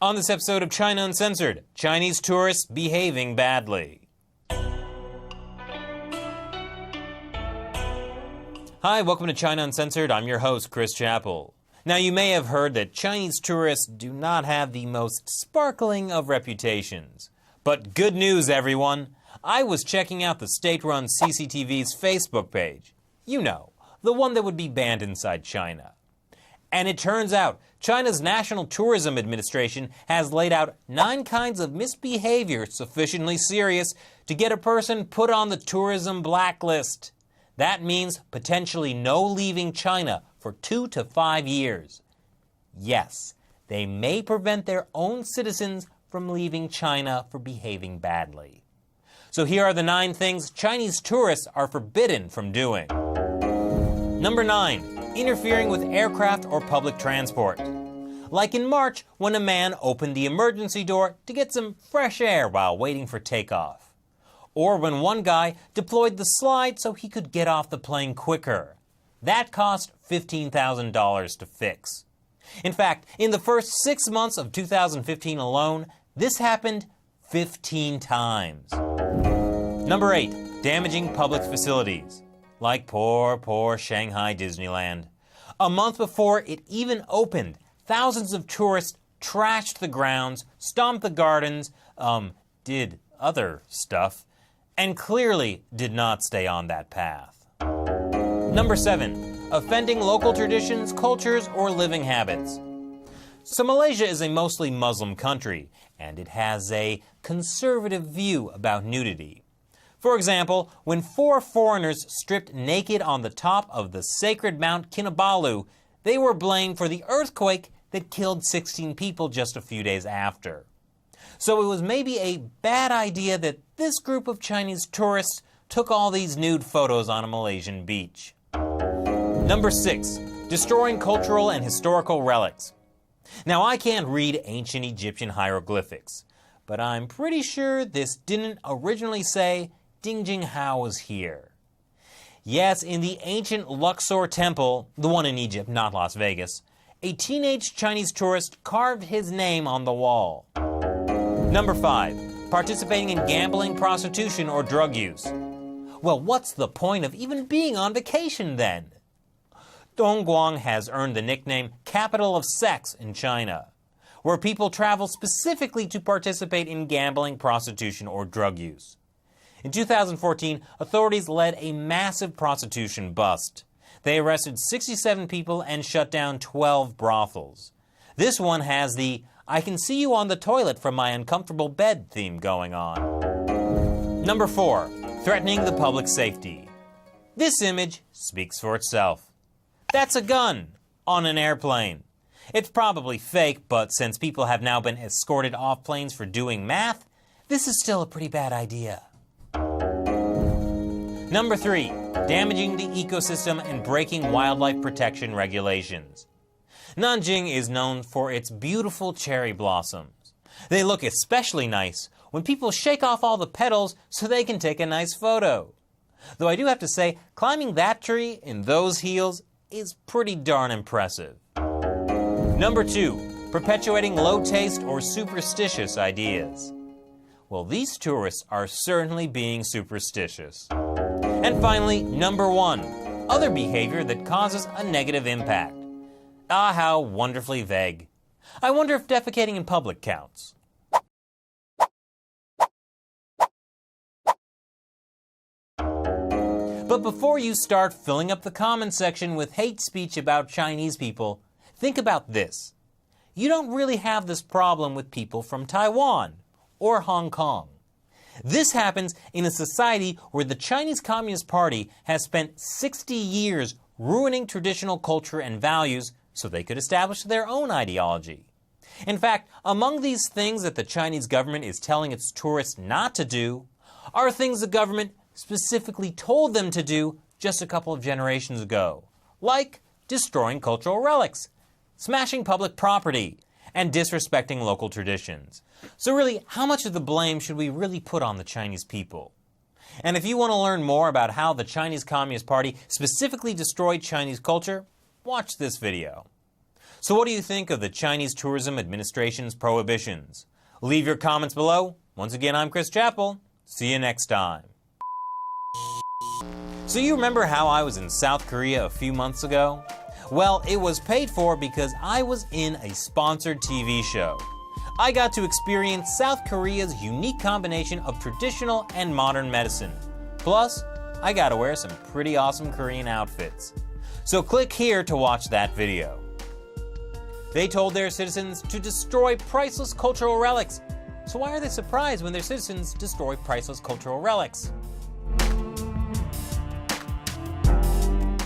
On this episode of China Uncensored, Chinese tourists behaving badly. Hi, welcome to China Uncensored. I'm your host, Chris Chappell. Now, you may have heard that Chinese tourists do not have the most sparkling of reputations. But good news, everyone. I was checking out the state-run CCTV's Facebook page. You know, the one that would be banned inside China. And it turns out China's National Tourism Administration has laid out 9 kinds of misbehavior sufficiently serious to get a person put on the tourism blacklist. That means potentially no leaving China for 2 to 5 years. Yes, they may prevent their own citizens from leaving China for behaving badly. So here are the 9 things Chinese tourists are forbidden from doing. Number 9. Interfering with aircraft or public transport. Like in March, when a man opened the emergency door to get some fresh air while waiting for takeoff. Or when one guy deployed the slide so he could get off the plane quicker. That cost $15,000 to fix. In fact, in the first 6 months of 2015 alone, this happened 15 times. Number 8. Damaging public facilities. Like poor Shanghai Disneyland. A month before it even opened, thousands of tourists trashed the grounds, stomped the gardens, did other stuff, and clearly did not stay on that path. Number 7. Offending local traditions, cultures, or living habits. So Malaysia is a mostly Muslim country, and it has a conservative view about nudity. For example, when 4 foreigners stripped naked on the top of the sacred Mount Kinabalu, they were blamed for the earthquake that killed 16 people just a few days after. So it was maybe a bad idea that this group of Chinese tourists took all these nude photos on a Malaysian beach. Number 6. Destroying cultural and historical relics. Now, I can't read ancient Egyptian hieroglyphics, but I'm pretty sure this didn't originally say Ding Jing Hao was here. Yes, in the ancient Luxor temple, the one in Egypt, not Las Vegas, a teenage Chinese tourist carved his name on the wall. Number 5. Participating in gambling, prostitution, or drug use. Well, what's the point of even being on vacation then? Dongguan has earned the nickname Capital of Sex in China, where people travel specifically to participate in gambling, prostitution, or drug use. In 2014, authorities led a massive prostitution bust. They arrested 67 people and shut down 12 brothels. This one has the "I can see you on the toilet from my uncomfortable bed" theme going on. Number 4. Threatening the public safety. This image speaks for itself. That's a gun on an airplane. It's probably fake, but since people have now been escorted off planes for doing math, this is still a pretty bad idea. Number 3. Damaging the ecosystem and breaking wildlife protection regulations. Nanjing is known for its beautiful cherry blossoms. They look especially nice when people shake off all the petals so they can take a nice photo. Though I do have to say, climbing that tree in those heels is pretty darn impressive. Number 2. Perpetuating low-taste or superstitious ideas. Well, these tourists are certainly being superstitious. And finally, number 1. Other behavior that causes a negative impact. Ah, how wonderfully vague. I wonder if defecating in public counts. But before you start filling up the comment section with hate speech about Chinese people, think about this. You don't really have this problem with people from Taiwan or Hong Kong. This happens in a society where the Chinese Communist Party has spent 60 years ruining traditional culture and values so they could establish their own ideology. In fact, among these things that the Chinese government is telling its tourists not to do are things the government specifically told them to do just a couple of generations ago, like destroying cultural relics, smashing public property, and disrespecting local traditions. So really, how much of the blame should we really put on the Chinese people? And if you want to learn more about how the Chinese Communist Party specifically destroyed Chinese culture, watch this video. So what do you think of the Chinese Tourism Administration's prohibitions? Leave your comments below. Once again, I'm Chris Chappell. See you next time. So you remember how I was in South Korea a few months ago? Well, it was paid for because I was in a sponsored TV show. I got to experience South Korea's unique combination of traditional and modern medicine. Plus, I got to wear some pretty awesome Korean outfits. So click here to watch that video. They told their citizens to destroy priceless cultural relics. So why are they surprised when their citizens destroy priceless cultural relics?